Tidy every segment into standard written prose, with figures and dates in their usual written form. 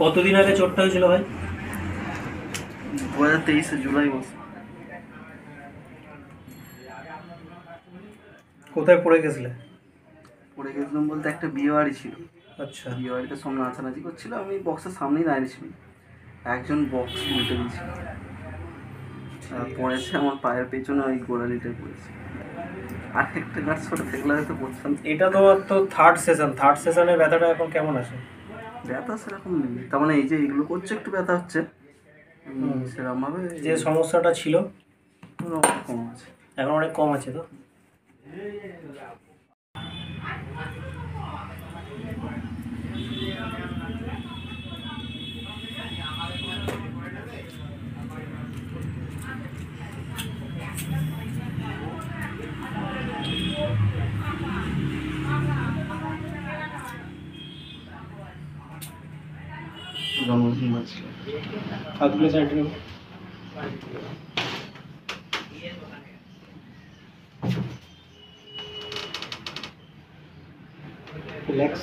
কতদিন আগে চোটটা হয়েছিল ভাই? 2023 জুলাই মাস। কোথায় পড়ে গেছিলে? পড়ে গেছিলাম বলতে একটা বিয়ে বাড়ি ছিল। আচ্ছা। বিয়ে বাড়িতে সব নাচানাচি করছিল, আমি বক্সের সামনেই দাঁড়িয়েছিলাম, একজন বক্স উল্টে দিয়েছিল আর পড়েছে আমার পায়ের পেছনে, ওই গোড়ালিটা পড়েছে। আর একটা গাছ ছোট থাকলে হয়তো পড়তাম। এটা তোমার তো থার্ড সেশনের ব্যথাটা এখন কেমন আছে? ব্যথা সেরকম নেই, তার মানে এই যে এগুলো করছে একটু ব্যথা হচ্ছে, সেরকম ভাবে যে সমস্যাটা ছিল কম আছে, এখন অনেক কম আছে তো। জন্মদিন আছে। হাতগুলো সাইড রেখো। রিল্যাক্স।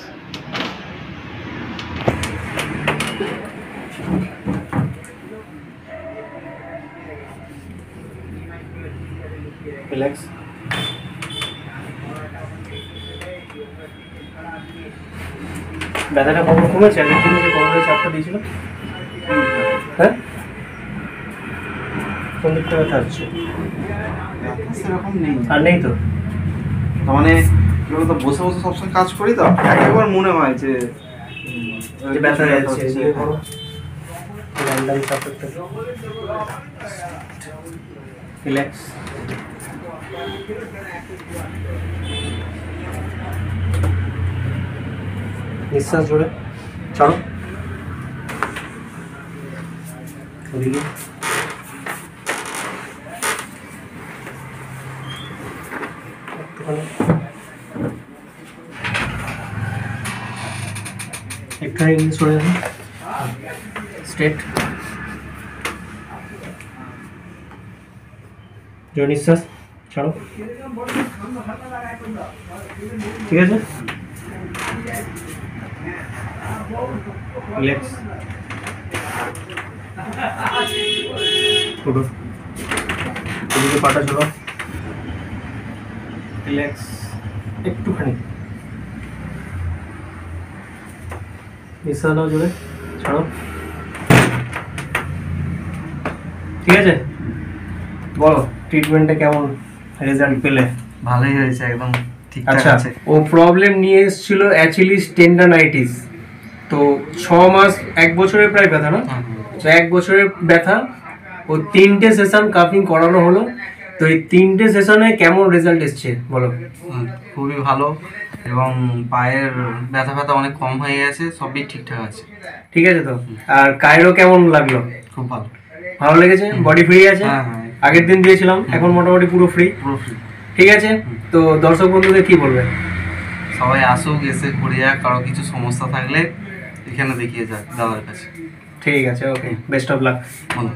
রিল্যাক্স। ব্যথাটা কখন কমেছে? আগের দিনে যে কোমরে চাপটা দিয়েছিল? হ্যাঁ, কোন দিকটা ব্যথা হচ্ছে? সেরকম নেই, আর নেই তো? মানে এগুলো তো বসে বসে সবসময় কাজ করি তো, একবার মনে হয় যে ব্যথা যাচ্ছে। রিল্যাক্স। নিঃশ্বাস জোরে ছাড়ো। ওদিকে একটুখানি সরে যাবে, স্ট্রেট। জোরে নিঃশ্বাস ছাড়ো। ঠিক আছে, রিল্যাক্স। ওঠো, এদিকে পাটা চলো, রিল্যাক্স। একটুখানি নিঃশ্বাস নাও জোরে, ছাড়ো। ঠিক আছে, বলো ট্রিটমেন্টে কেমন রেজাল্ট পেলে? ভালোই হয়েছে, একদম ঠিকঠাক আচ্ছা, আছে। ও প্রবলেম নিয়ে এসেছিল অ্যাচিলিস টেন্ডানাইটিস, তো 6 মাস 1 বছরের প্রায় ব্যথা না? তো 1 বছরের ব্যথা, ও 3টে সেশন কাফিং করানো হলো। তো এই 3টে সেশনে কেমন রেজাল্ট এসছে বলো? খুবই ভালো, এবং পায়ের ব্যথা ব্যথা অনেক কম হয়ে গেছে, সবই ঠিকঠাক আছে। ঠিক আছে তো। আর কাইরো কেমন লাগলো? খুব ভালো, ভালো লেগেছে? বডি ফ্রি আছে? হ্যাঁ হ্যাঁ, আগের দিন দিয়েছিলাম, এখন মোটামুটি পুরো ফ্রি। পুরো ফ্রি। ঠিক আছে, তো দর্শক বন্ধুদের কি বলবে? সবাই আসুক, এসে ঘুরে যাক, কারো কিছু সমস্যা থাকলে এখানে দেখিয়ে যাক দাদার কাছে। ঠিক আছে, ওকে, বেস্ট অফ লাক। বন্ধু।